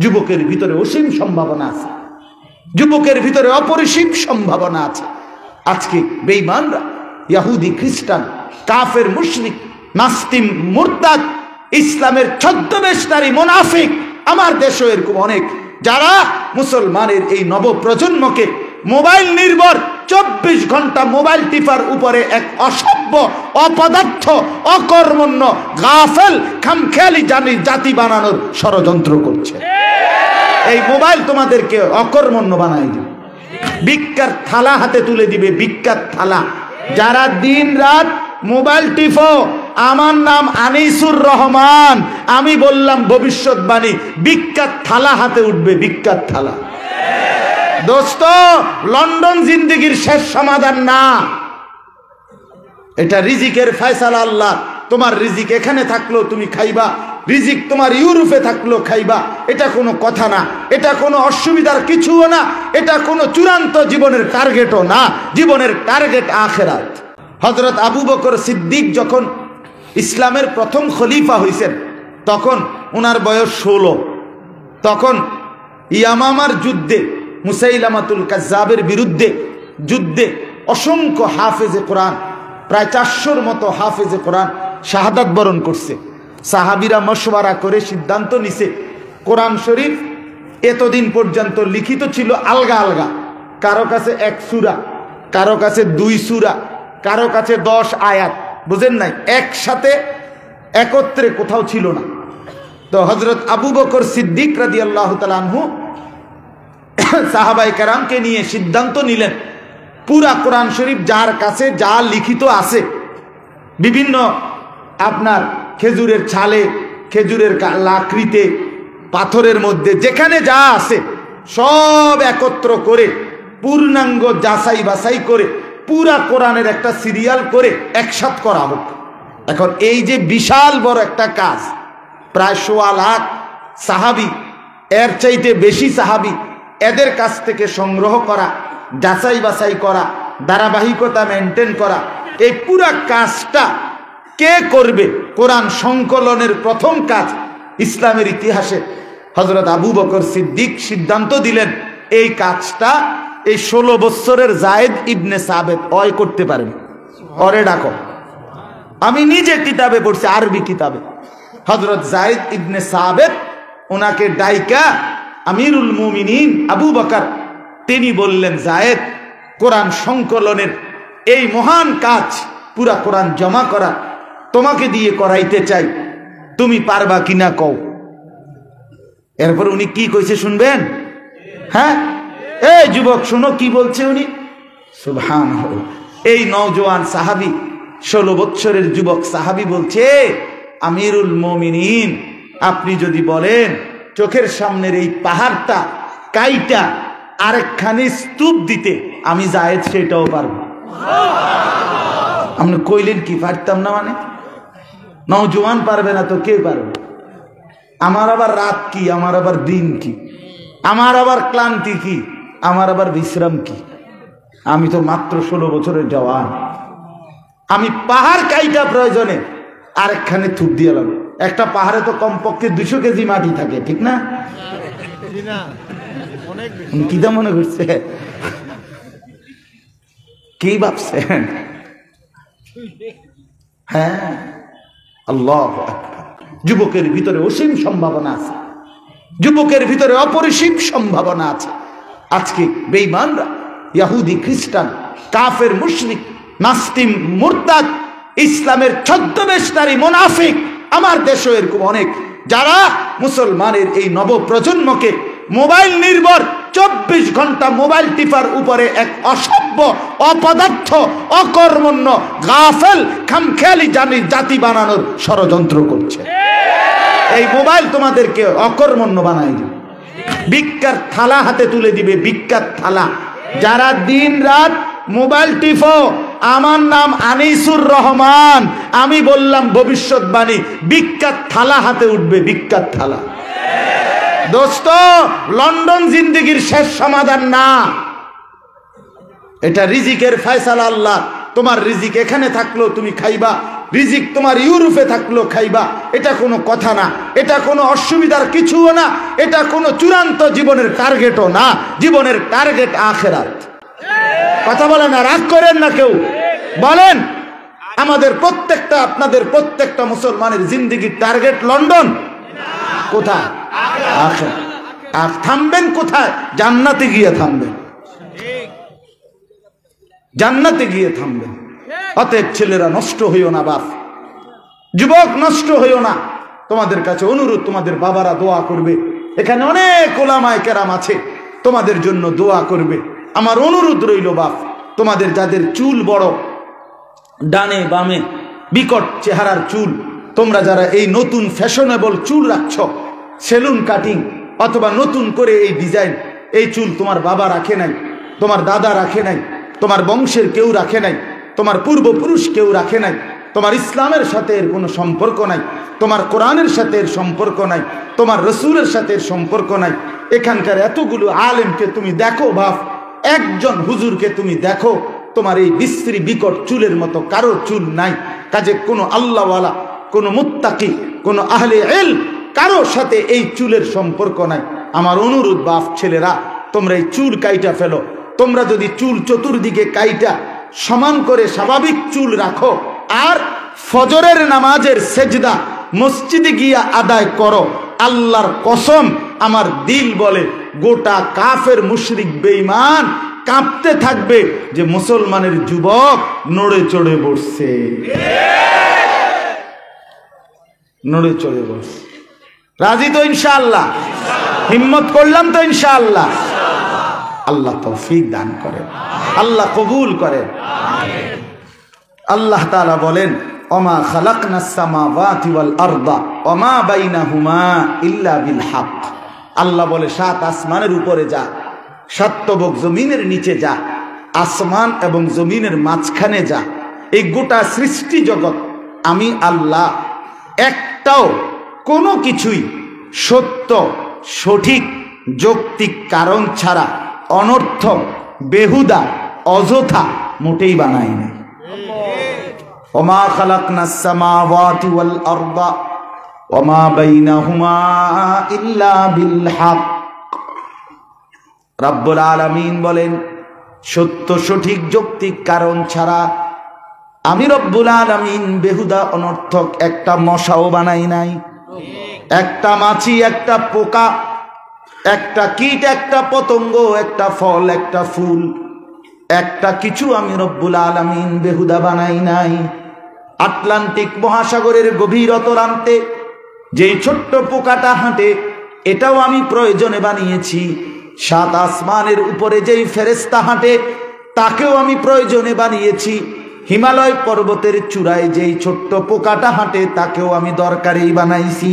যুবকের ভিতরে অসীম সম্ভাবনা আছে, যুবকের ভিতরে অপরিসীম সম্ভাবনা আছে। আজকে বেঈমানরা, ইহুদি, খ্রিস্টান, কাফের, মুশরিক, নাস্তিক, মুরতাদ, ইসলামের ছদ্মবেশধারী মুনাফিক আমার দেশে এরকম অনেক, যারা মুসলমানের এই নবপ্রজন্মকে মোবাইল নির্ভর 24 ঘন্টা মোবাইল টিপার উপরে এক অসভ্য, অপদার্থ, অকর্মণ্য, গাফেল, খামখেয়ালি জাতি বানানোর ষড়যন্ত্র করছে। এই মোবাইল তোমাদেরকে অকর্মণ্য বানাই দিবে, ভিক্ষার থালা হাতে তুলে দিবে, ভিক্ষার থালা। যারা দিন রাত মোবাইল টিপো, আমার নাম আনিসুর রহমান, আমি বললাম ভবিষ্যৎবাণী, ভিক্ষার থালা হাতে উঠবে, ভিক্ষার থালা। দোস্ত, লন্ডন জিন্দেগির শেষ সমাধান না, এটা রিজিকের ফয়সালা আল্লাহ। তোমার রিজিক এখানে থাকলেও তুমি খাইবা, রিজিক তোমার ইউরোপে থাকলেও খাইবা, এটা কোনো কথা না, এটা কোনো অসুবিধার কিছুও না, এটা কোনো চূড়ান্ত জীবনের টার্গেটও না। জীবনের টার্গেট আখিরাত। হযরত আবু বকর সিদ্দিক যখন ইসলামের প্রথম খলিফা হয়েছেন, তখন ওনার বয়স 16। তখন ইয়ামামার যুদ্ধে, মুসাইলামাতুল কাজ্জাবের বিরুদ্ধে যুদ্ধে অসংখ্য হাফেজে কোরআন, প্রায় 400-র মতো হাফেজে কোরআন শাহাদাত বরণ করছে। সাহাবীরা মশওয়ারা করে সিদ্ধান্ত নিছে, কোরআন শরীফ এতদিন পর্যন্ত লিখিত ছিল আলগা আলগা, কারো কাছে 1 সূরা, কারো কাছে 2 সূরা, কারো কাছে 10 আয়াত, বুঝেন নাই, একসাথে একত্রে কোথাও ছিল না। তো হযরত আবু বকর সিদ্দিক রাদিয়াল্লাহু তাআলা আনহু সাহাবায়ে কেরামকে নিয়ে সিদ্ধান্ত নিলেন, পুরা কোরআন শরীফ যার কাছে যা লিখিত আছে, বিভিন্ন আপনার খেজুরের ছালে, খেজুরের লাকড়িতে, পাথরের মধ্যে যেখানে যা আছে সব একত্র করে পূর্ণাঙ্গ যাচাই বাছাই করে পুরা কোরআনের একটা সিরিয়াল করে একসাথ করা হোক। এখন এই যে বিশাল বড় একটা কাজ, প্রায় 1.25 লাখ সাহাবী, এর চাইতে বেশি সাহাবী, এদের কাছ থেকে সংগ্রহ করা, যাচাই বাছাই করা, ধারাবাহিকতা মেনটেন করা, এই পুরা কাজটা কে করবে? কোরআন সংকলনের প্রথম কাজ ইসলামের ইতিহাসে হযরত আবু বকর সিদ্দিক সিদ্ধান্ত দিলেন, এই কাজটা এই 16 বছরের যায়েদ ইবনে সাবিত ওই করতে পারেন, ওরে ডাকো। আমি নিজে কিতাবে পড়ছি, আরবি কিতাবে, হযরত যায়েদ ইবনে সাবিত, ওনাকে ডাইকা আমিরুল মুমিনিন আবু বকর, তিনি বললেন, যায়েদ, কোরআন সংকলনের এই মহান কাজ, পুরা কোরআন জমা করা তোমাকে দিয়ে করাইতে চাই, তুমি পারবা কিনা কও। এরপর উনি কি কইছে শুনবেন? হ্যাঁ, এই যুবক শোনো কি বলছে উনি। সুবহানাল্লাহ। এই নওজোয়ান সাহাবী, 16 বছরের যুবক সাহাবী বলছে, আমিরুল মুমিনিন, আপনি যদি বলেন চোখের সামনের এই পাহাড়টা কাইটা আরেকখানি স্তূপ দিতে, আমি যায়েদ সেটাও পারবো। আপনি কইলেন কি পারতাম না? মানে নওজোয়ান পারবে না তো কে পারবে? আমার আবার রাত কি, আমার আবার দিন কি, আমার আবার ক্লান্তি কি, আমার আবার বিশ্রাম কি? আমি তো মাত্র 16 বছরের জওয়ান, আমি পাহাড় কাইটা প্রয়োজনে আরেকখানে থুপ দিয়ে লাগবে। একটা পাহাড়ে তো কমপক্ষে 200 কেজি মাটি থাকে, ঠিক না? কি দা মনে করছে, কি ভাবছেন? হ্যাঁ, আল্লাহু আকবার। যুবকের ভিতরে অসীম সম্ভাবনা আছে, যুবকের ভিতরে অপরিসীম সম্ভাবনা আছে। আজকে বেঈমানরা, ইহুদি, খ্রিস্টান, কাফের, মুশরিক, নাস্তিক, মুরতাদ, ইসলামের ছদ্মবেশধারী মুনাফিক আমার দেশে এরকম অনেক, যারা মুসলমানের এই নবপ্রজন্মকে মোবাইল নির্ভর 24 ঘন্টা মোবাইল টিপার উপরে এক অসভ্য, অপদার্থ, অকর্মণ্য, গাফেল, খামখেয়ালি জাতি বানানোর ষড়যন্ত্র করছে। এই মোবাইল তোমাদেরকে অকর্মণ্য বানাই দিবে, ভিক্ষার থালা হাতে তুলে দিবে, ভিক্ষার থালা। যারা দিন রাত মোবাইল টিপো, আমার নাম আনিসুর রহমান, আমি বললাম ভবিষ্যৎবাণী, ভিক্ষার থালা হাতে উঠবে, ভিক্ষার থালা। দোস্ত, লন্ডন জিন্দেগির শেষ সমাধান না, এটা রিজিকের ফয়সালা আল্লাহ। তোমার রিজিক এখানে থাকলেও তুমি খাইবা, রিজিক তোমার ইউরোপে থাকলো খাইবা, এটা কোনো কথা না, এটা কোনো অসুবিধার কিছুও না, এটা কোনো চূড়ান্ত জীবনের টার্গেটও না। জীবনের টার্গেট আখিরাত। কথা বলেন না, রাগ করেন না কেউ, বলেন। আমাদের প্রত্যেকটা, আপনাদের প্রত্যেকটা মুসলমানের জিন্দেগির টার্গেট লন্ডন, কোথায়? আখিরাত। আর থামবেন কোথায়? জান্নাতে গিয়ে থামবেন, জান্নাতে গিয়ে থামবেন। অতএব ছেলেরা নষ্ট হইও না, বাপ যুবক নষ্ট হইও না। তোমাদের কাছে অনুরোধ, তোমাদের বাবারা দোয়া করবে, এখানে অনেক ওলামায়ে কেরাম আছে, তোমাদের জন্য দোয়া করবে। আমার অনুরোধ রইল বাপ, তোমাদের যাদের চুল বড়, ডানে বামে বিকট চেহারার চুল, তোমরা যারা এই নতুন ফ্যাশনেবল চুল রাখছ, সেলুন কাটিং অথবা নতুন করে এই ডিজাইন, এই চুল তোমার বাবা রাখে নাই, তোমার দাদা রাখে নাই, তোমার বংশের কেউ রাখে নাই, তোমার পূর্বপুরুষ কেউ রাখে নাই, তোমার ইসলামের সাথে এর কোনো সম্পর্ক নাই, তোমার কোরআনের সাথে এর সম্পর্ক নাই, তোমার রসুলের সাথে এর সম্পর্ক নাই। এখানকার এতগুলো আলেমকে তুমি দেখো বাপ, একজন হুজুরকে তুমি দেখো, তোমার এই বিশ্রী বিকট চুলের মতো কারো চুল নাই। কাজে কোনো আল্লাহওয়ালা, কোনো মুত্তাকি, কোনো আহলে ইলম কারোর সাথে এই চুলের সম্পর্ক নাই। আমার অনুরোধ বাপ, ছেলেরা তোমরা এই চুল কাইটা ফেলো। তোমরা যদি চুল চতুর্দিকে কাইটা সমান করে স্বাভাবিক চুল রাখো, আর ফজরের নামাজের সেজদা মসজিদে গিয়া আদায় করো, আল্লাহর কসম আমার দিল বলে গোটা কাফের মুশরিক বেঈমান কাঁপতে থাকবে যে মুসলমানের যুবক নড়ে চড়ে বসছে, নড়ে চড়ে বসছে। রাজি তো ইনশাআল্লাহ? হিম্মত করলাম তো ইনশাআল্লাহ? আল্লাহ তৌফিক দান করেন, আল্লাহ কবুল করেন। আল্লাহ তাআলা বলেন, ওমা খালাকনাস সামাওয়াতি ওয়াল আরদা ওমা বাইনাহুমা ইল্লা বিল হক। আল্লাহ বলে, সাত আসমানের উপরে যা, সাতবক জমিনের নিচে যা, আসমান এবং জমিনের মাঝখানে যা, এই গোটা সৃষ্টি জগৎ আমি আল্লাহ একটাও কোনো কিছুই সত্য, সঠিক, যৌক্তিক কারণ ছাড়া অনর্থক, বেহুদা, অযথা মোটেই বানাই নাই। ওমা খালাকনাস সামাওয়াতি ওয়াল আরদা ওমা বাইনাহুমা ইল্লা বিল হক। রব্বুল আলামিন বলেন, সত্য, সঠিক, যৌক্তিক কারণ ছাড়া আমি রব্বুল আলামিন বেহুদা, অনর্থক একটা মশাও বানাই নাই, একটা মাছি, একটা পোকা, একটা কীট, একটা পতঙ্গ, একটা ফল, একটা ফুল, একটা কিছু আমি রব্বুল আলামিন বেহুদা বানাই নাই। আটলান্টিক মহাসাগরের গভীর অতলান্তে যেই ছোট্ট পোকাটা হাঁটে, এটাও আমি প্রয়োজনে বানিয়েছি। সাত আসমানের উপরে যেই ফেরেশতা হাঁটে, তাকেও আমি প্রয়োজনে বানিয়েছি। হিমালয় পর্বতের চূড়ায় যেই ছোট্ট পোকাটা হাঁটে, তাকেও আমি দরকারেই বানাইছি,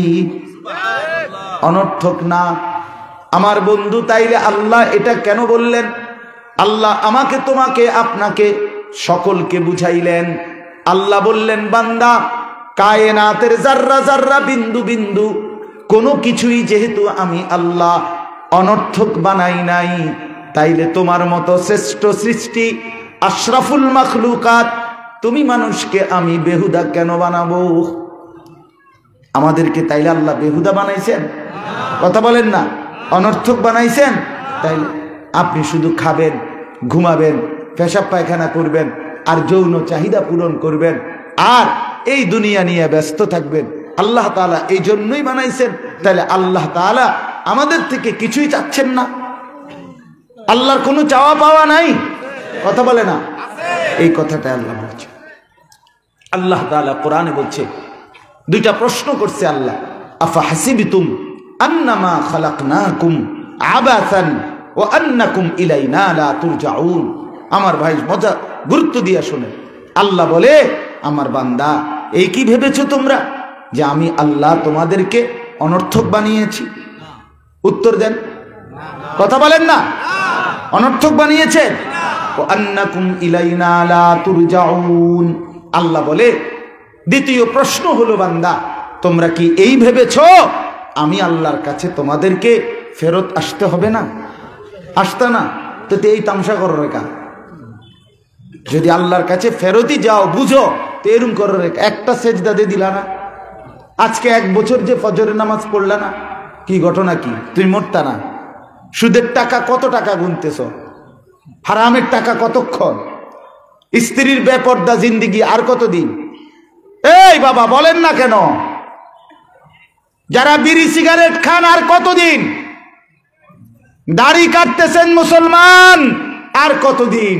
অনর্থক না। আমার বন্ধু, তাইলে আল্লাহ এটা কেন বললেন? আল্লাহ আমাকে, তোমাকে, আপনাকে, সকলকে বুঝাইলেন। আল্লাহ বললেন, বান্দা, কায়নাতের জাররা জাররা, বিন্দু বিন্দু কোনো কিছুই যেহেতু আমি আল্লাহ অনর্থক বানাই নাই, তাইলে তোমার মতো শ্রেষ্ঠ সৃষ্টি, আশরাফুল মাখলুকাত, তুমি মানুষকে আমি বেহুদা কেন বানাবো? আমাদেরকে তাইলে আল্লাহ বেহুদা বানাইছেন? কথা বলেন না, অনর্থক বানাইছেন? তাইলে আপনি শুধু খাবেন, ঘুমাবেন, পেশাব পায়খানা করবেন, আর যৌন চাহিদা পূরণ করবেন, আর এই দুনিয়া নিয়ে ব্যস্ত থাকবেন। আল্লাহ তাআলা এই জন্যই বানাইছেন। তাহলে আল্লাহ তাআলা আমাদের থেকে কিছুই চাচ্ছেন না? আল্লাহর কোনো চাওয়া পাওয়া নাই? কথা বলে না, এই কথাটা আল্লাহ বলছে। আল্লাহ তাআলা কোরআনে বলছে, দুইটা প্রশ্ন করছে আল্লাহ, আফা হাসিবতুম আন্নামা খালাকনাকুম আবাসান ওয়া আন্নাকুম ইলাইনা লা তুরজাউন। আমার ভাই মজা গুরুত্ব দিয়ে শোনেন। আল্লাহ বলে, আমার বান্দা, এই কি ভেবেছো তোমরা যে আমি আল্লাহ তোমাদেরকে অনর্থক বানিয়েছি? উত্তর দেন, কথা বলেন না। অনর্থক বানিয়েছেন? ওয়া আন্নাকুম ইলাইনা লা তুরজাউন। আল্লাহ বলে, দ্বিতীয় প্রশ্ন হলো, বান্দা, তোমরা কি এই ভেবেছো আমি আল্লাহর কাছে তোমাদেরকে ফেরত আসতে হবে না? আসতে না তো এই তামসা করো রেখা। যদি আল্লাহর কাছে ফেরতই যাও, বুঝো তো এরম করো রে, একটা সেজদা দিয়ে দিলা না। আজকে 1 বছর যে ফজরের নামাজ পড়লা না, কি ঘটনা কি? তুমি মরতা না? সুদের টাকা কত টাকা গুনতেছ? হারামের টাকা কতক্ষণ? স্ত্রীর বেপর্দা জিন্দিগি আর কতদিন? এই বাবা বলেন না কেন? যারা বিড়ি সিগারেট খান আর কতদিন? দাড়ি কাটতেছেন মুসলমান আর কতদিন?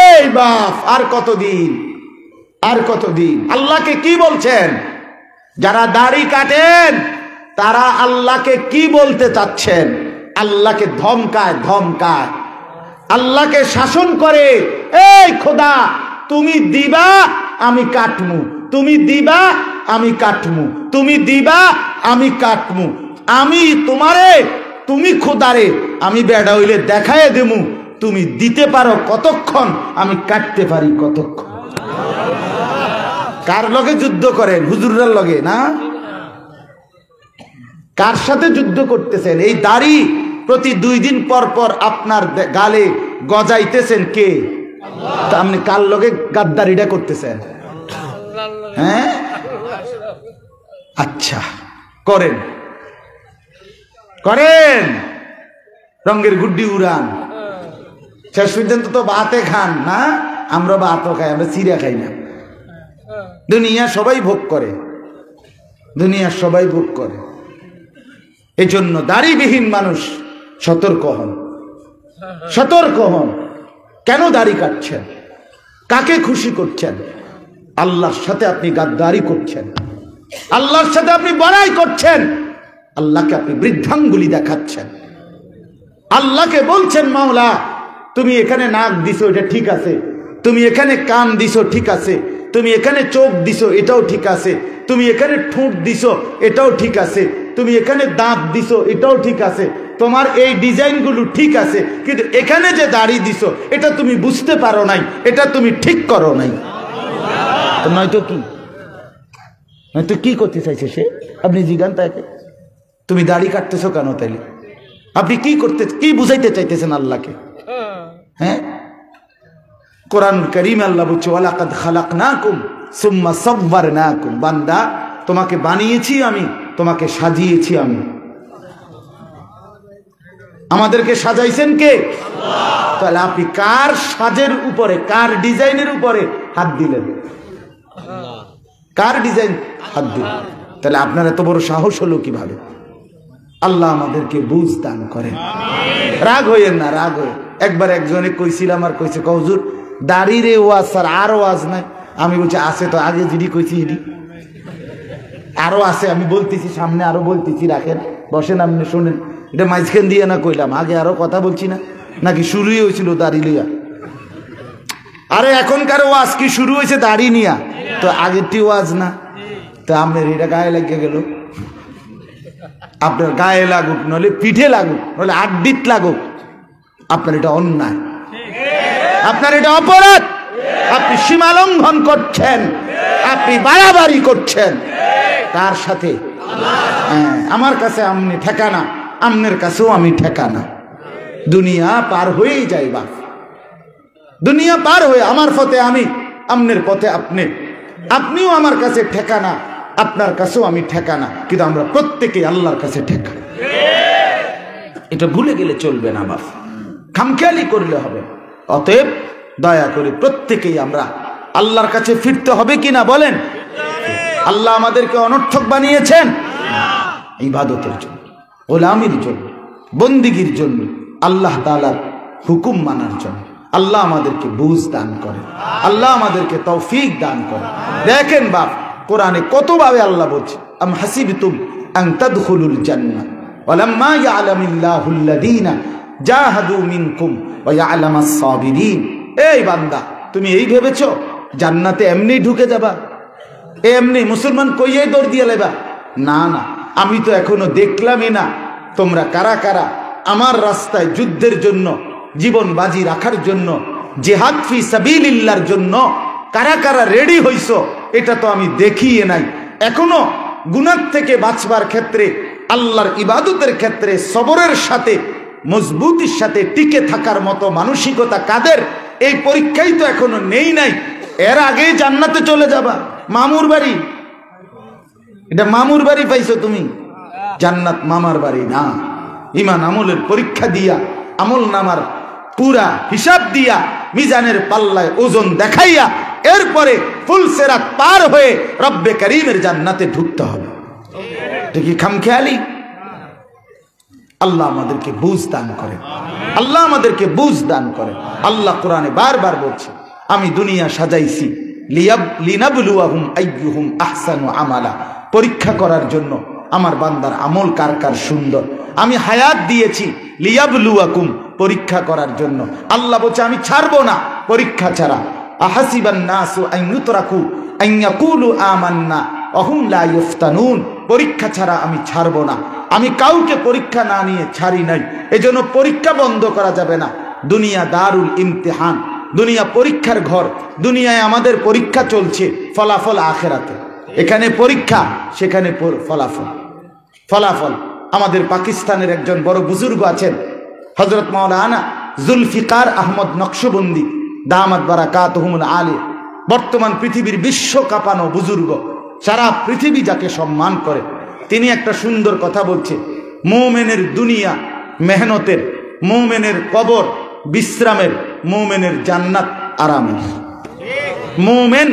এই বাপ আর কতদিন? আর কতদিন? আল্লাহকে কি বলছেন? যারা দাড়ি কাটেন তারা আল্লাহকে কি বলতে চাচ্ছেন? আল্লাহকে ধমকায়, ধমকায়, আল্লাহকে শাসন করে। এই খোদা, তুমি দিবা আমি কাটমু, তুমি দিবা আমি কাটমু, তুমি দিবা আমি কাটমু, আমি তোমারে, তুমি খোদারে আমি বেড়া হইলে দেখায় দেমু, তুমি দিতে পারো কতক্ষণ, আমি কাটতে পারি কতক্ষণ। কার লগে যুদ্ধ করেন? হুজুরের লগে না? কার সাথে যুদ্ধ করতেছেন? এই দাড়ি প্রতি 2 দিন পর পর আপনার গালে গজাইতেছেন কে? আপনি কার লগে গাদ্দারিটা করতেছেন? হ্যাঁ, আচ্ছা করেন, করেন, রঙের গুড্ডি উড়ান, শেষ পর্যন্ত তো ভাতে খান না? আমরা ভাতও খাই, আমরা চিড়া খাই না। দুনিয়া সবাই ভোগ করে, দুনিয়া সবাই ভোগ করে। এই জন্য দাড়িবিহীন মানুষ সতর্ক হন, সতর্ক হন। কেন দাড়ি কাটছেন? কাকে খুশি করছেন? আল্লাহর সাথে আপনি গাদ্দারি করছেন, আল্লাহর সাথে আপনি বড়াই করছেন, আল্লাহকে আপনি বৃদ্ধাঙ্গুলি দেখাচ্ছেন। আল্লাহকে বলছেন মাওলা তুমি এখানে নাক দিছো এটা ঠিক আছে, তুমি এখানে কান দিছো ঠিক আছে, তুমি এখানে চোখ দিছো এটাও ঠিক আছে, তুমি এখানে ঠোঁট দিছো এটাও ঠিক আছে, তুমি এখানে দাঁত দিছো এটাও ঠিক আছে, তোমার এই ডিজাইনগুলো ঠিক আছে, কিন্তু এখানে যে দাড়ি দিছো এটা তুমি বুঝতে পারো নাই, এটা তুমি ঠিক করো নাই। তো নয়তো কি, নয়তো কি করতে চাইছে সে? আপনি জিজ্ঞান তাকে তুমি দাড়ি কাটতেছো কেন? তাইলে আপনি কি করতে, কি বুঝাইতে চাইতেছেন আল্লাহকে? হ্যাঁ, কোরআন কারীম আল্লাহ বলছে ওয়ালাকাদ খালাকনাকুম সুম্মা সাওয়ারনাকুম, বান্দা তোমাকে বানিয়েছি আমি, তোমাকে সাজিয়েছি আমি। আমাদেরকে সাজাইছেন কে? আল্লাহ। তাহলে আপনি কার সাজের উপরে, কার ডিজাইনের উপরে হাত দিলেন? কার ডিজাইন হাত দিলেন? তাহলে আপনার এত বড় সাহস হলো কিভাবে? আল্লাহ আমাদেরকে বুঝ দান করেন। রাগ হইয়েন না, রাগ হয়ে। একবার একজনে কইছিলাম আর কইছে হুজুর দাড়িরে ওয়াজ স্যার, আর ওয়াজ নাই। আমি বলছি আছে তো, আগে যিনি কইছি এটি আরো আছে, আমি বলতেছি সামনে আরো বলতেছি, রাখেন বসেন আপনি শোনেন। এটা মাঝখান দিয়ে না কইলাম, আগে আরো কথা বলছি না, নাকি শুরুই হয়েছিল দাড়ি লইয়া? আরে এখনকার ওয়াজ কি শুরু হয়েছে দাড়ি নিয়া? তো আগেরটি ওয়াজ না? তো আপনার এটা গায়ে লেগে গেল, আপনার গায়ে লাগুক, নলে পিঠে লাগুক, নলে আড্ডিত লাগুক, আপনার এটা অন্যায়, আপনার এটা অপরাধ, আপনি সীমা লঙ্ঘন করছেন, আপনি বাড়াবাড়ি করছেন। কার সাথে? হ্যাঁ, আমার কাছে আমনি ঠেকানা, আমনের কাছেও আমি ঠেকানা। দুনিয়া পার হয়েই যাই বাপ, দুনিয়া পার হয়ে আমার পথে আমি, আমনের পথে আপনি, আপনিও আমার কাছে ঠেকানা, আপনার কাছেও আমি ঠেকানা, কিন্তু আমরা প্রত্যেকেই আল্লাহর কাছে ঠেকানা। এটা ভুলে গেলে চলবে না বাপ, খামখেয়ালি করলে হবে। অতএব দয়া করে প্রত্যেকেই আমরা আল্লাহর কাছে ফিরতে হবে কিনা বলেন? আল্লাহ আমাদেরকে অনর্থক বানিয়েছেন ইবাদতের জন্য, গোলামির জন্য, বন্দিগির জন্য, আল্লাহ তাআলার হুকুম মানার জন্য। আল্লাহ আমাদেরকে বুঝ দান করে, আল্লাহ আমাদেরকে তৌফিক দান করে। দেখেন বাপ, কোরআনে কতভাবে আল্লাহ বলছে আম হাসিবতুম আন তাদখুলুল জান্নাহ ওয়ালাম্মা ইয়ালামিল্লাহুল্লাযীনা জাহাদু মিনকুম ওয়া ইয়ালামাস সাবিরিন। এই বান্দা, তুমি এই ভেবেছো জান্নাতে এমনি ঢুকে যাবা, এমনি মুসলমান কইয়াই দৌড় দিয়ে লেবা? না না, আমি তো এখনো দেখলামই না তোমরা কারা কারা আমার রাস্তায় যুদ্ধের জন্য, জীবন বাজি রাখার জন্য, জিহাদ ফি সাবিলিল্লাহর জন্য কারা কারা রেডি হইছো, এটা তো আমি দেখিয়ে নাই। এখনো গুনাহ থেকে বাঁচবার ক্ষেত্রে, আল্লাহর ইবাদতের ক্ষেত্রে সবরের সাথে, মজবুতির সাথে টিকে থাকার মতো মানসিকতা কাদের, এই পরীক্ষাই তো এখনো নেই নাই। এর আগেই জান্নাতে চলে যাবা। মামুর বাড়ি, এটা মামুর বাড়ি পাইছো তুমি, জান্নাত মামার বাড়ি না। ঈমান আমলের পরীক্ষা দিয়া, আমল নামার পুরা হিসাব দিয়া, মিজানের পাল্লায় ওজন দেখাইয়া এরপরে ফুল সিরাত পার হয়ে রব্বে করিমের জান্নাতে ঢুকতে হবে। এটা কি খামখেয়ালি? আল্লাহ আমাদেরকে বুঝ দান করে, আল্লাহ আমাদেরকে বুঝ দান করে। আল্লাহ কোরআনে বারবার বলছে, আমি দুনিয়া সাজাইছি লিনাবলুয়াহুম আইয়ুহুম আহসানু আমালা, পরীক্ষা করার জন্য আমার বান্দার আমল কার কার সুন্দর। আমি হায়াত দিয়েছি লিয়াবলুয়াকুম, পরীক্ষা করার জন্য। আল্লাহ বলছে আমি ছাড়বো না পরীক্ষা ছাড়া। আহাসিবান নাসু আন ইউতরাকু আন ইয়াকুলু আমান্না ওয়া হুম লা ইফতানুন, পরীক্ষা ছাড়া আমি ছাড়বো না। আমি কাউকে পরীক্ষা না নিয়ে ছাড়ি নাই, এজন্য পরীক্ষা বন্ধ করা যাবে না। দুনিয়া দারুল ইমতিহান, দুনিয়া পরীক্ষার ঘর। দুনিয়ায় আমাদের পরীক্ষা চলছে, ফলাফল আখেরাতে। এখানে পরীক্ষা, সেখানে ফলাফল। ফলাফল আমাদের পাকিস্তানের একজন বড় বুজুর্গ আছেন, হযরত মাওলানা জুলফিকার আহমদ নকশবন্দি দামাত বারাকাতুহুমুল আলী। বর্তমান পৃথিবীর বিশ্ব কাঁপানো বুজুর্গ, সারা পৃথিবী যাকে সম্মান করে। তিনি একটা সুন্দর কথা বলছে, মুমিনের দুনিয়া মেহনতের, মুমিনের কবর বিশ্রামের, মুমিনের জান্নাত আরামের। মুমিন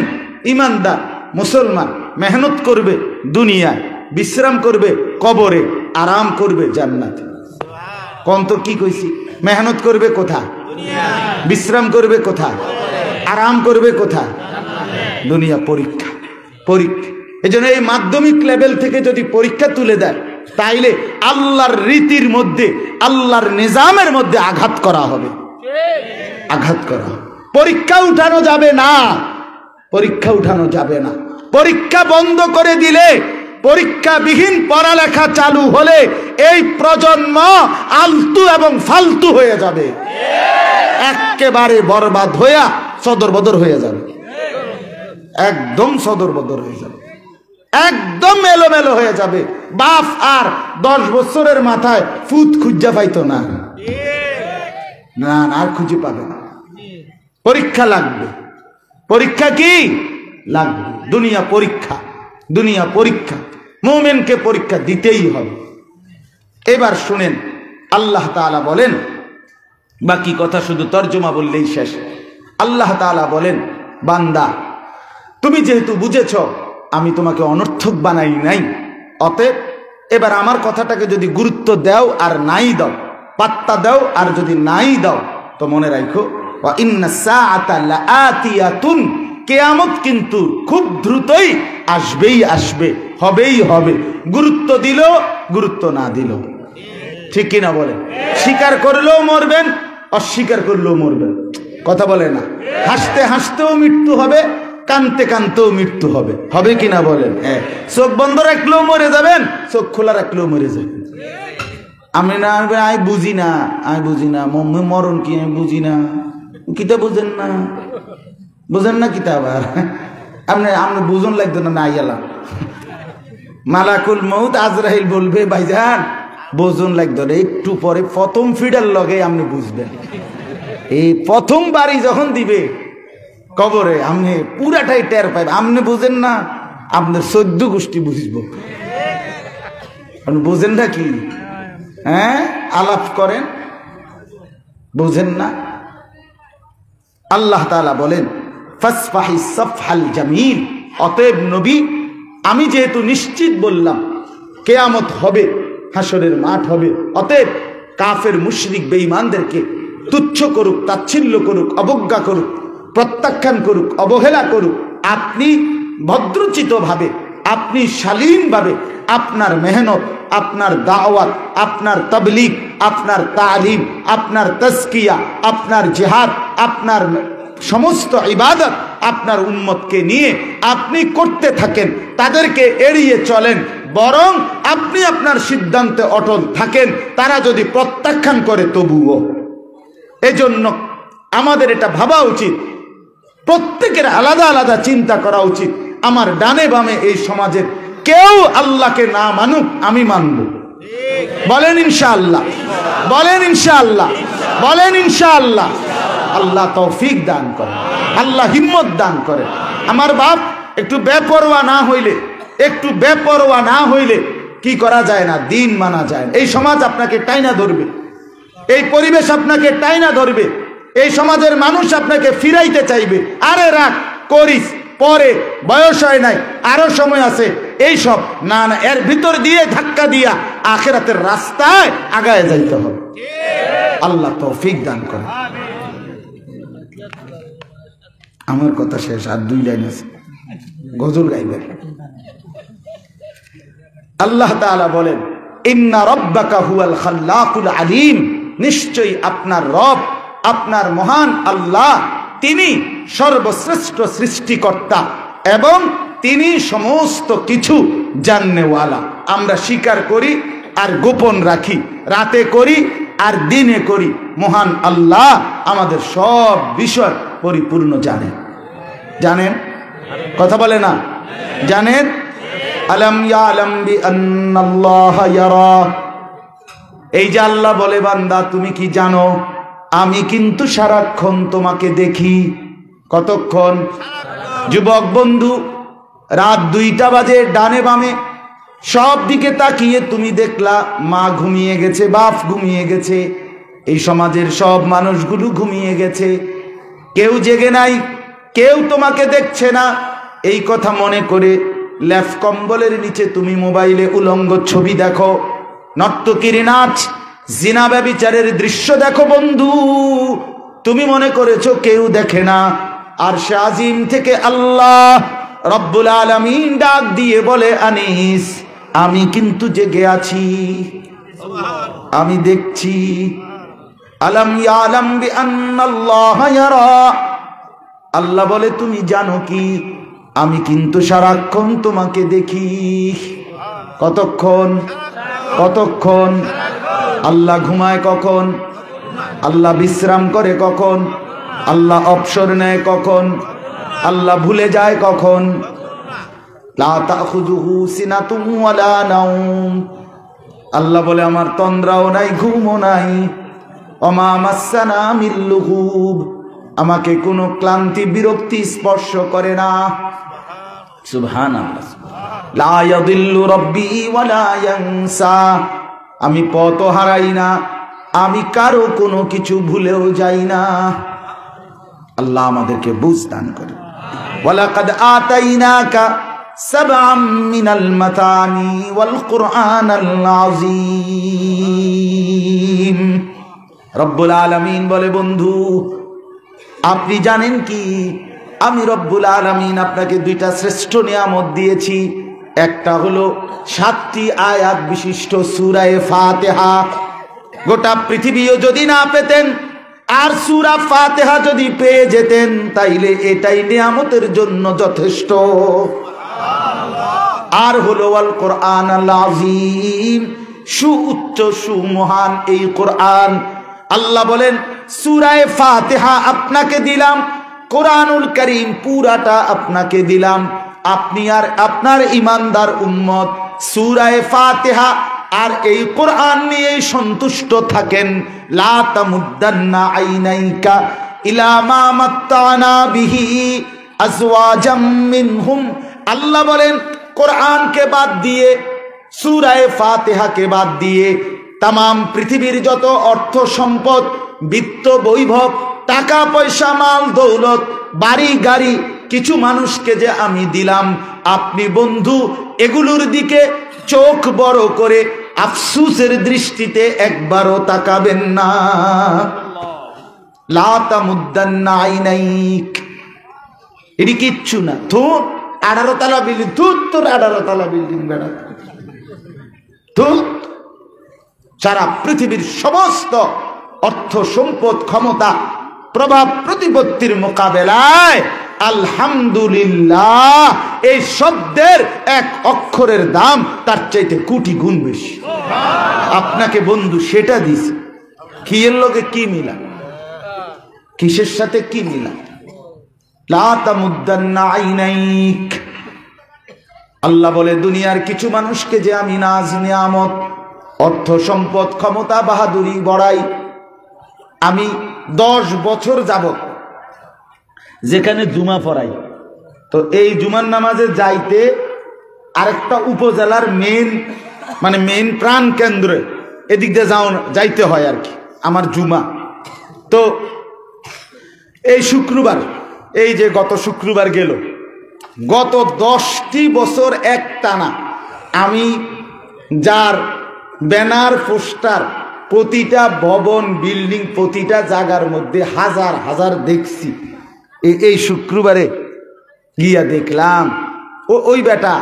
ইমানদার মুসলমান মেহনত করবে দুনিয়ায়, বিশ্রাম করবে কবরে, আরাম করবে জান্নাতে। কোন তো কি কইছি? মেহনত করবে কোথায়? বিশ্রাম করবে কোথায়? আরাম করবে কোথায়? দুনিয়া পরীক্ষা, পরীক্ষা। এই জন্য এই মাধ্যমিক লেভেল থেকে যদি পরীক্ষা তুলে দেয়, তাইলে আল্লাহর রীতির মধ্যে, আল্লাহর নিজামের মধ্যে আঘাত করা হবে, আঘাত করা হবে। পরীক্ষা উঠানো যাবে না, পরীক্ষা উঠানো যাবে না। পরীক্ষা বন্ধ করে দিলে, পরীক্ষাবিহীন পড়ালেখা চালু হলে এই প্রজন্ম আলতু এবং ফালতু হয়ে যাবে, একেবারে বরবাদ হইয়া সদরবদর হয়ে যাবে, একদম সদরবদর হয়ে যাবে, একদম এলোমেলো হয়ে যাবে। বাপ আর 10 বছরের মাথায় ফুট খুঁজা পাইতো না, না আর খুঁজে পাবে না। পরীক্ষা লাগবে, পরীক্ষা কি লাগবে? দুনিয়া পরীক্ষা, দুনিয়া পরীক্ষা। মুমিনকে পরীক্ষা দিতেই হবে। এবার শুনেন, আল্লাহ তাআলা বলেন, বাকি কথা শুধু তর্জমা বললেই শেষ। আল্লাহ তাআলা বলেন, বান্দা তুমি যেহেতু বুঝেছ আমি তোমাকে অনর্থক বানাই নাই, অতএব এবার আমার কথাটাকে যদি গুরুত্ব দাও আর নাই দাও, পাত্তা দাও আর যদি নাই দাও, তো মনে রাখো ওয়া ইন্নাস সাআতা লাআতিয়াতুন, কিয়ামত কিন্তু খুব দ্রুতই আসবেই আসবে, হবেই হবে। গুরুত্ব দিল, গুরুত্ব না দিল, ঠিক কিনা বলে? স্বীকার করলেও মরবেন, অস্বীকার করলেও মরবেন, কথা বলে না? হাসতে হাসতেও মৃত্যু হবে, কানতে কানতেও মৃত্যু হবে, হবে কিনা বলেন? হ্যাঁ। চোখ বন্ধ রাখলেও মরে যাবেন, চোখ খোলা রাখলেও মরে যাবেন। আমি না, আমি বুঝি না, আমি বুঝি না মরণ কি, আমি বুঝি না। কিতা বুঝেন না? বুঝেন না কিতা? আবার আপনি আপনি বুঝন লাগতো না, নাই এলাম মালাকুল মউত আজরাইল বলবে, ভাইজান বোঝন লাগতো না, একটু পরে প্রথম ফিডার লগে আপনি বুঝবেন। এই প্রথম বাড়ি যখন দিবে কবরে, আপনি পুরাটাই টের পাইবেন। আপনি বুঝেন না, আপনার 14 গোষ্ঠী বুঝবো। আপনি বুঝেন না কি? হ্যাঁ, আলাপ করেন, বুঝেন না। আল্লাহ তাআলা বলেন, ফাসফাহি সাফহাল জামিল, অতএব নবী আমি যেহেতু নিশ্চিত বললাম কিয়ামত হবে, হাসরের মাঠ হবে, অতএব কাফের মুশরিক বেঈমানদেরকে তুচ্ছ করুক, তাচ্ছিল্য করুক, অবজ্ঞা করুক, প্রত্যাখ্যান করুক, অবহেলা করুক, আপনি ভদ্রচিতভাবে, আপনি শালীনভাবে আপনার মেহনত, আপনার দাওয়াত, আপনার তাবলীগ, আপনার তালিম, আপনার তাজকিয়া, আপনার জিহাদ, আপনার সমস্ত ইবাদত আপনার উম্মতকে নিয়ে আপনি করতে থাকেন, তাদেরকে এড়িয়ে চলেন। বরং আপনি আপনার সিদ্ধান্তে অটল থাকেন, তারা যদি প্রত্যাখ্যান করে তবুও। এজন্য আমাদের এটা ভাবা উচিত, প্রত্যেকের আলাদা আলাদা চিন্তা করা উচিত। আমার ডানে বামে এই সমাজের কেউ আল্লাহকে না মানুক, আমি মানব। বলেন ইনশাআল্লাহ, বলেন ইনশাআল্লাহ, বলেন ইনশাআল্লাহ। আল্লাহ তৌফিক দান করেন, আল্লাহ হিম্মত দান করে। আমার বাপ একটু বেপরোয়া না হইলে কি করা যায় না, দিন মানা যায় না। এই সমাজ আপনাকে টাইনা ধরবে, এই পরিবেশ আপনাকে টাইনা ধরবে, এই সমাজের মানুষ আপনাকে ফিরাইতে চাইবে। আরে রাখ, করিস, পরে বয়স হয় নাই, আরো সময় আছে, এই সব না না, এর ভিতর দিয়ে ধাক্কা দিয়া আখিরাতের রাস্তায় আগায় যাইতে হবে। আল্লাহ তৌফিক দান করে। আমার কথা শেষ, আর 2 লাইন আছে, গজল গাইবেন। আল্লাহ তাআলা বলেন, ইন্না রাব্বাকা হুয়াল খাল্লাকুল আলিম, নিশ্চয়ই আপনার রব, আপনার মহান আল্লাহ, তিনি সর্বশ্রেষ্ঠ সৃষ্টিকর্তা এবং তিনি সমস্ত কিছু জাননেওয়ালা। আমরা স্বীকার করি আর গোপন রাখি, রাতে করি আর দিনে করি, মহান আল্লাহ আমাদের সব বিষয় পরিপূর্ণ জানেন। জানেন? কথা বলে না? জানেন? আলাম ইয়ালাম বিআন্নাল্লাহা ইয়ারা, এই যে আল্লাহ বলে, বান্দা তুমি কি জানো আমি কিন্তু সারাক্ষণ তোমাকে দেখি। কতক্ষণ? যুবক বন্ধু, রাত 2টা বাজে, ডানে বামে সব দিকে তাকিয়ে তুমি দেখলা মা ঘুমিয়ে গেছে, বাপ ঘুমিয়ে গেছে, এই সমাজের সব মানুষগুলো ঘুমিয়ে গেছে, কেউ জেগে নাই, কেউ তোমাকে দেখছে না। এই কথা মনে করে লেফ কম্বলের নিচে তুমি মোবাইলে উলঙ্গ ছবি দেখো, নর্তকীর নাচ, জিনা ব্যভিচারের দৃশ্য দেখো বন্ধু। তুমি মনে করেছো কেউ দেখে না। আরশে আজিম থেকে আল্লাহ রব্বুল আলামিন ডাক দিয়ে বলে, আনিস আমি কিন্তু জেগে আছি, আমি দেখছি। আলাম ইয়ালাম বিআন্নাল্লাহা ইয়ারা, আল্লাহ বলে তুমি জানো কি আমি কিন্তু সারাক্ষণ তোমাকে দেখি। কতক্ষণ? কতক্ষণ? আল্লাহ ঘুমায় কখন? আল্লাহ বিশ্রাম করে কখন? আল্লাহ অবসর নেয় কখন? আল্লাহ ভুলে যায় কখন? লা তাখুযুহু সিনাতুন ওয়ালা নাওম, আল্লাহ বলে আমার তন্দ্রাও নাই, ঘুমও নাই। ওমা মাসসানা মিন লুগুব, আমাকে কোনো ক্লান্তি বিরক্তি স্পর্শ করে না। সুবহানাল্লাহ। লা ইয়াদিল্লু রাব্বি ওয়ালা ইয়ানসা, আমি পথ হারাই না, আমি কারো কোনো কিছু ভুলেও যাই না। আল্লাহ আমাদেরকে বুঝ দান করে। ওয়ালাকাদ আতাইনাকা সাবআম মিনাল মাতানি ওয়াল কুরআনাল আযীম। রব্বুল আলামিন বলে, বন্ধু আপনি জানেন কি আমি রব্বুল আলামিন আপনাকে 2টা শ্রেষ্ঠ নিয়ামত দিয়েছি। একটা হলো 7টি আয়াত বিশিষ্ট সূরা ফাতিহা। গোটা পৃথিবীও যদি না পেতেন আর সূরা ফাতিহা যদি পেয়ে যেতেন তাইলে এটাই নিয়ামতের জন্য যথেষ্ট। আর হলো আল কোরআনুল আযীম, সুউচ্চ সুমহান এই কোরআন। আল্লাহ বলেন সূরা ফাতিহা আপনাকে দিলাম, কোরআনুল কারীম পুরাটা আপনাকে দিলাম। আপনি আর আপনার ঈমানদার উম্মত সূরা ফাতিহা আর এই কোরআন নিয়ে সন্তুষ্ট থাকেন। লা তামুদ্দান্না আইনাইকা ইলা মা মাত্তানা বিহি আজওয়াজাম মিনহুম। আল্লাহ বলেন কোরআনকে বাদ দিয়ে, সূরা ফাতিহাকে বাদ দিয়ে তামাম পৃথিবীর যত অর্থ সম্পদ, বিত্ত বৈভব, টাকা পয়সা, মাল দৌলত, বাড়ি গাড়ি কিছু মানুষকে যে আমি দিলাম, আপনি বন্ধু এগুলোর দিকে চোখ বড় করে আফসোসের দৃষ্টিতে একবারও তাকাবেন না। লা তামুদ্দান্না আইনাইক, এটি কিচ্ছু না। তো 18 তলা বিল্ডিং, তোর 18 তলা বিল্ডিং বেড়া, তো সারা পৃথিবীর সমস্ত অর্থ সম্পদ, ক্ষমতা, প্রভাব প্রতিপত্তির মোকাবেলায় আলহামদুলিল্লাহ এই শব্দের এক অক্ষরের দাম তার চাইতে কোটি গুণ বেশি। আপনাকে বন্ধু সেটা দিছে, কি এর লগে কি মিলা, কিসের সাথে কি মিলা? লা তামুদ্দান্না আইনাইক। আল্লাহ বলে দুনিয়ার কিছু মানুষকে যে আমি নাজ নিয়ামত, অর্থ সম্পদ, ক্ষমতা, বাহাদুরি বড়াই, আমি 10 বছর যাবত যেখানে জুমা পড়াই। তো এই জুমার নামাজে যাইতে আরেকটা উপজেলার মেইন প্রাণ কেন্দ্রে এদিক দিয়ে যাইতে হয় আর কি, আমার জুমা। তো এই শুক্রবার, এই যে গত শুক্রবার গেল, গত 10টি বছর একটানা আমি যার ব্যানার পোস্টার প্রতিটা ভবন বিল্ডিং প্রতিটা জায়গার মধ্যে হাজার হাজার দেখছি, এই শুক্রবারে গিয়া দেখলাম ওই বেটা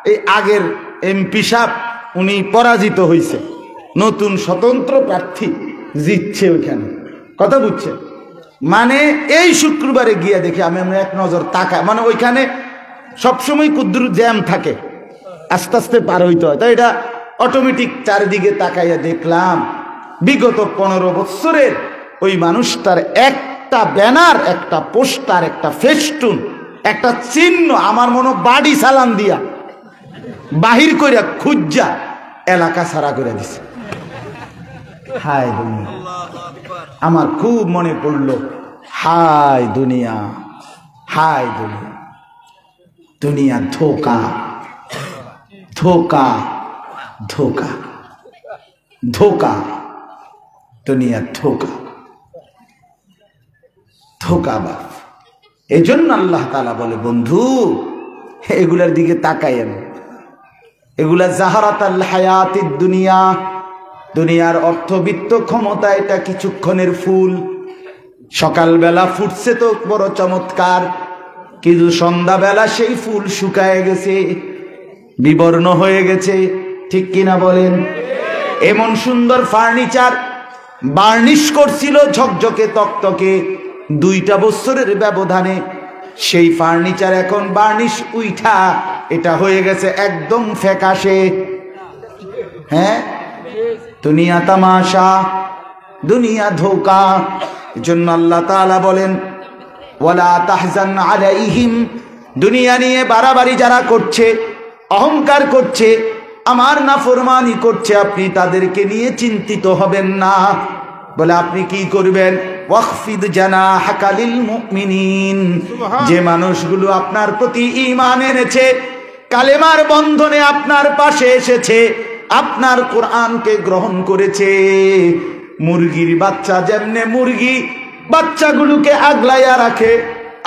এই আগের এমপি সাহেব উনি পরাজিত হয়েছে, নতুন স্বতন্ত্র প্রার্থী জিতছে ওইখানে, কথা বুঝছে? মানে এই শুক্রবারে গিয়া দেখি আমি এক নজর তাকায়, মানে ওইখানে সবসময় কুদ্দুর জ্যাম থাকে, আস্তে আস্তে পার হইতে হয়, তাই এটা অটোমেটিক চারিদিকে তাকাইয়া দেখলাম বিগত 15 বছরের ওই মানুষটার একটা ব্যানার, একটা পোস্টার, একটা ফেস্টুন, একটা চিহ্ন আমার মনে বাড়ি চালান দিয়া বাহির করিয়া খুঁজা এলাকা ছাড়া করে দিছে। হায় দুনিয়া, আমার খুব মনে পড়লো, হায় দুনিয়া, হায় দুনিয়া, দুনিয়া ধোকা, ধোকা, ধোকা, ধোকা, দুনিয়া ধোকা, ধোকাবাজ। এই জন্য আল্লাহ তাআলা বলে, বন্ধু এগুলার দিকে তাকায়েন, এগুলা জাহারাতাল হায়াতিদ দুনিয়া, দুনিয়ার অর্থবিত্ত ক্ষমতা এটা কিছুক্ষণের ফুল, সকালবেলা ফুটছে তো বড় চমৎকার, কিন্তু সন্ধ্যাবেলা সেই ফুল শুকায় গেছে, বিবর্ণ হয়ে গেছে, ঠিক কিনা বলেন? এমন সুন্দর ফার্নিচার বার্নিশ করছিল ঝকঝকে তকতকে, 2টা বছরের ব্যবধানে সেই ফার্নিচার এখন বার্নিশ উইঠা এটা হয়ে গেছে একদম ফ্যাকাশে। হ্যাঁ, দুনিয়া তামাশা, দুনিয়া ধোকা। এজন্য আল্লাহ তাআলা বলেন, ওয়ালা তাহজান আলাইহিম, দুনিয়া নিয়ে বাড়াবাড়ি যারা করছে, অহংকার করছে, আমার নাফরমানি করছে, আপনি তাদেরকে নিয়ে চিন্তিত হবেন না। বলে আপনি কি করবেন? ওয়াখফিদ জানাহাকা লিল মুমিনিন, যে মানুষগুলো আপনার প্রতি ঈমান এনেছে, কালেমার বন্ধনে আপনার পাশে এসেছে, আপনার কোরআনকে গ্রহণ করেছে, মুরগির বাচ্চা যেমনে মুরগি বাচ্চাগুলোকে আগলাইয়া রাখে,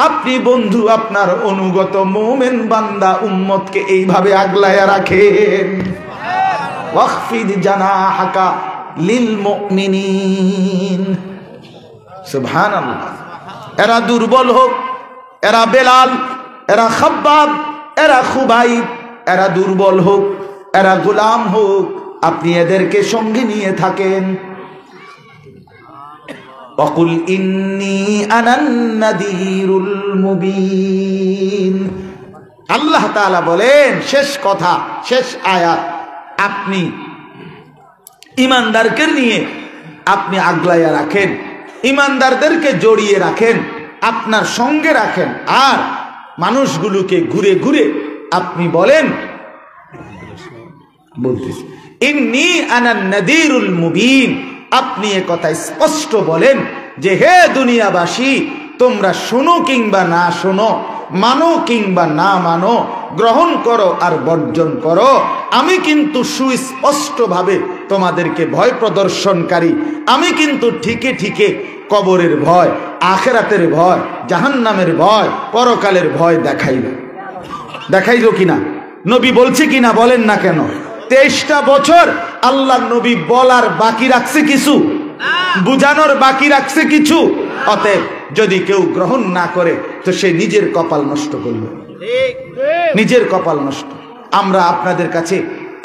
আপনি বন্ধু আপনার অনুগত মুমিন বান্দা উম্মতকে এইভাবে আগলাইয়া রাখেন। ওয়াখফিদ জানাহাকা লিল মুমিনিন। সুবহানাল্লাহ। এরা দুর্বল হোক, এরা বেলাল, এরা খাব্বাব, এরা খুবাইব, এরা দুর্বল হোক, এরা গোলাম হোক, আপনি এদেরকে সঙ্গে নিয়ে থাকেন। ওয়াকুল ইন্নী আনান নাযীরুল মুবিন। আল্লাহ তাআলা বলেন, শেষ কথা, শেষ আয়াত, আপনি ইমানদারকে নিয়ে আপনি আগলাইয়া রাখেন, ইমানদারদেরকে জড়িয়ে রাখেন, আপনার সঙ্গে রাখেন, আর মানুষগুলোকে ঘুরে ঘুরে আপনি বলেন, বলতেছি ইন্নী আনান নাযীরুল মুবিন, আপনি এ কথা স্পষ্ট বলেন যে হে দুনিয়াবাসী, তোমরা শোনো কিংবা না শোনো, মানো কিংবা না মানো, গ্রহণ করো আর বর্জন করো, আমি কিন্তু সুস্পষ্টভাবে তোমাদেরকে ভয় প্রদর্শনকারী, আমি কিন্তু ঠিকে ঠিকে কবরের ভয়, আখিরাতের ভয়, জাহান্নামের ভয়, পরকালের ভয় দেখাইল। দেখাইল কিনা? নবী বলছে কিনা বলেন না কেন? 23টা বছর আল্লাহ নবী বলার বাকি রাখছে কিছু, বুঝানোর বাকি রাখছে কিছু। অতএব যদি কেউ গ্রহণ না করে তো সে নিজের কপাল নষ্ট করল, নিজের কপাল নষ্ট। আমরা আপনাদের কাছে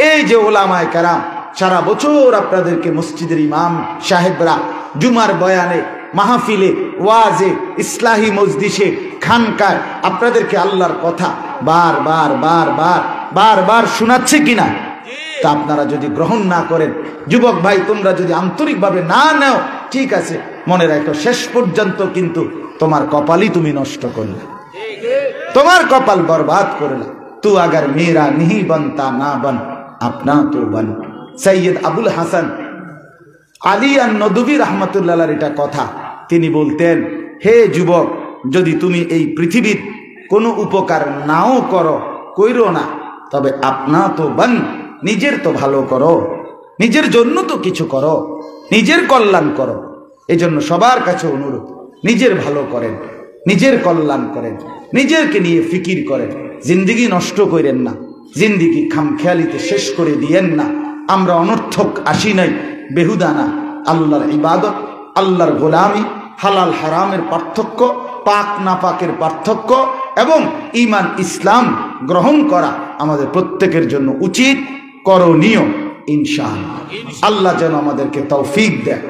এই যে ওলামায়ে কেরাম সারা বছর আপনাদেরকে মসজিদের ইমাম সাহেবরা জুমার বয়ানে, মাহফিলে, ওয়াজে, ইসলাহি মজলিসে, খানকায় আপনাদেরকে আল্লাহর কথা বারবার বারবার বারবার শোনাচ্ছে কিনা? তা আপনারা যদি গ্রহণ না করেন, যুবক ভাই তোমরা যদি আন্তরিকভাবে না নাও, ঠিক আছে, মনে রাখো শেষ পর্যন্ত কিন্তু তোমার কপালই তুমি নষ্ট করলে, তোমার কপাল বরবাদ করলে। তু আগার মেরা नहीं बनता ना बन अपना तो बन। সৈয়দ আবুল হাসান আলী আন-নদভী রাহমাতুল্লাহ আলাইহির এটা কথা। তিনি বলতেন, হে যুবক, যদি তুমি এই পৃথিবীর কোনো উপকার নাও করো, কইরো না, তবে আপনা তো বান, নিজের তো ভালো করো, নিজের জন্য তো কিছু করো, নিজের কল্যাণ করো। এই জন্য সবার কাছে অনুরোধ, নিজের ভালো করেন, নিজের কল্যাণ করেন, নিজেরকে নিয়ে ফিকির করেন। জিন্দিগি নষ্ট করেন না, জিন্দিগি খামখেয়ালিতে শেষ করে দিয়েন না। আমরা অনর্থক আসি নাই, বেহুদা না। আল্লাহর ইবাদত, আল্লাহর গোলামি, হালাল হারামের পার্থক্য, পাক নাপাকের পার্থক্য এবং ঈমান ইসলাম গ্রহণ করা আমাদের প্রত্যেকের জন্য উচিত, করণীয়। ইনশাআল্লাহ আল্লাহ যেন আমাদেরকে তৌফিক দেয়।